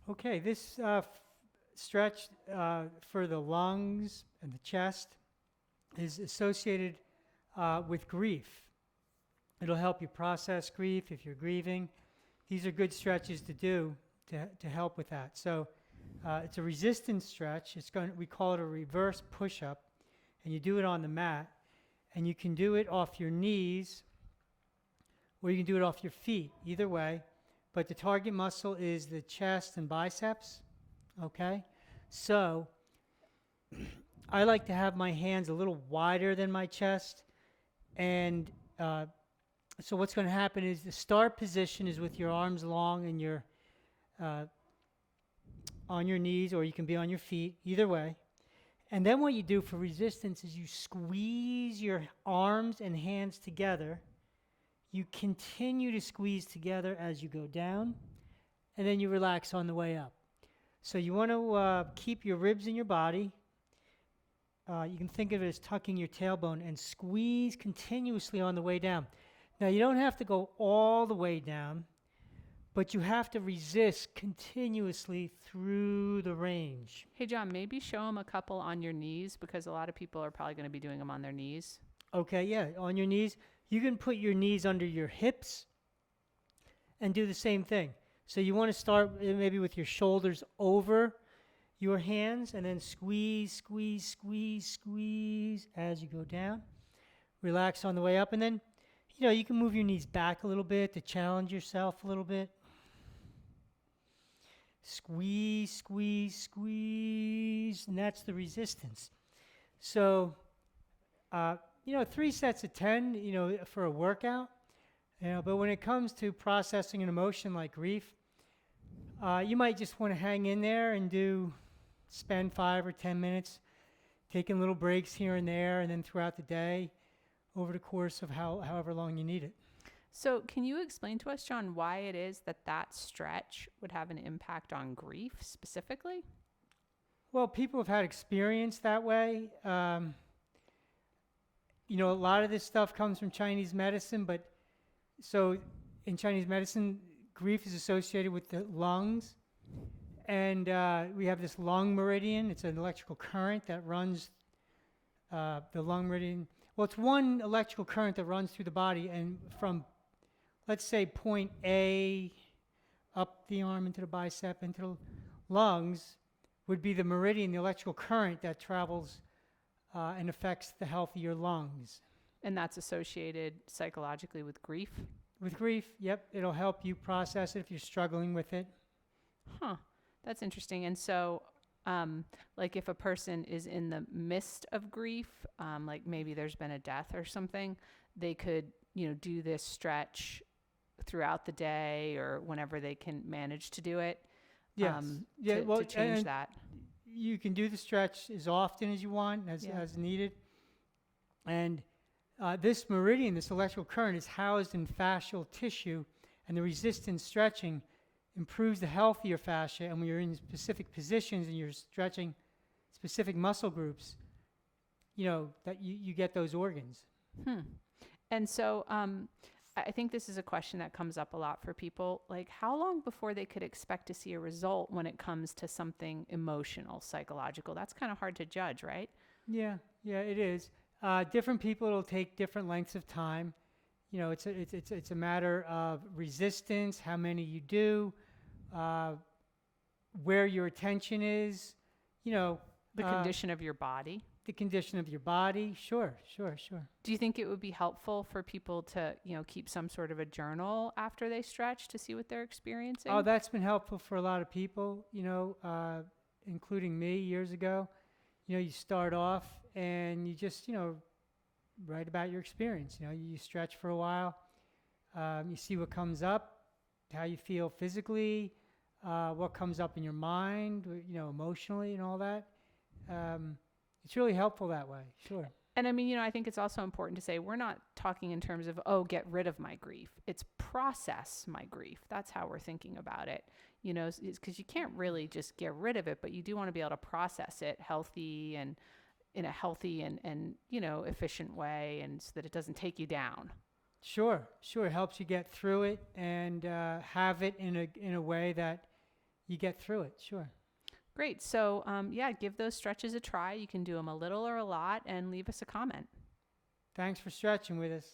Okay, this stretch for the lungs and the chest is associated with grief. It'll help you process grief if you're grieving. These are good stretches to do to help with that. So it's a resistance stretch. We call it a reverse push-up, and you do it on the mat, and you can do it off your knees, or you can do it off your feet, either way. But the target muscle is the chest and biceps, okay? So I like to have my hands a little wider than my chest, and so what's going to happen is the start position is with your arms long and your on your knees, or you can be on your feet, either way. And then what you do for resistance is you squeeze your arms and hands together. You continue to squeeze together as you go down, and then you relax on the way up. So you want to keep your ribs in your body. You can think of it as tucking your tailbone and squeeze continuously on the way down. Now, you don't have to go all the way down, but you have to resist continuously through the range. Hey, John, maybe show them a couple on your knees, because a lot of people are probably going to be doing them on their knees. Okay, yeah, on your knees. You can put your knees under your hips and do the same thing. So you want to start maybe with your shoulders over your hands, and then squeeze, squeeze, squeeze, squeeze as you go down. Relax on the way up, and then you can move your knees back a little bit to challenge yourself a little bit. Squeeze, squeeze, squeeze, and that's the resistance. So, 3 sets of 10, for a workout. But when it comes to processing an emotion like grief, you might just want to hang in there and spend 5 or 10 minutes taking little breaks here and there, and then throughout the day, over the course of however long you need it. So can you explain to us, John, why it is that stretch would have an impact on grief specifically? Well, people have had experience that way. A lot of this stuff comes from Chinese medicine, but so in Chinese medicine, grief is associated with the lungs. And we have this lung meridian. It's an electrical current that runs the lung meridian. Well, it's one electrical current that runs through the body, and from, let's say, point A up the arm into the bicep, into the lungs, would be the meridian, the electrical current that travels and affects the health of your lungs. And that's associated psychologically with grief? With grief, yep. It'll help you process it if you're struggling with it. Huh. That's interesting. And so, like if a person is in the midst of grief, like maybe there's been a death or something, they could, do this stretch throughout the day or whenever they can manage to do it. Yes. To change that. You can do the stretch as often as you want, as needed. And this meridian, this electrical current, is housed in fascial tissue, and the resistance stretching improves the health of your fascia. And when you're in specific positions and you're stretching specific muscle groups, that you get those organs. And so I think this is a question that comes up a lot for people. Like, how long before they could expect to see a result when it comes to something emotional, psychological? That's kind of hard to judge, right? Yeah, it is. Different people, it'll take different lengths of time. It's a matter of resistance, how many you do, where your attention is, the condition of your body. The condition of your body. Sure. Do you think it would be helpful for people to, keep some sort of a journal after they stretch to see what they're experiencing? Oh, that's been helpful for a lot of people, including me years ago. You start off and you just, write about your experience. You stretch for a while. You see what comes up, how you feel physically, what comes up in your mind, emotionally and all that. It's really helpful that way, sure. And I mean, I think it's also important to say we're not talking in terms of, get rid of my grief. It's process my grief. That's how we're thinking about it, because you can't really just get rid of it, but you do want to be able to process it healthy and in a healthy and efficient way, and so that it doesn't take you down. Sure. It helps you get through it and have it in a way that, you get through it. Sure. Great. So, yeah, give those stretches a try. You can do them a little or a lot and leave us a comment. Thanks for stretching with us.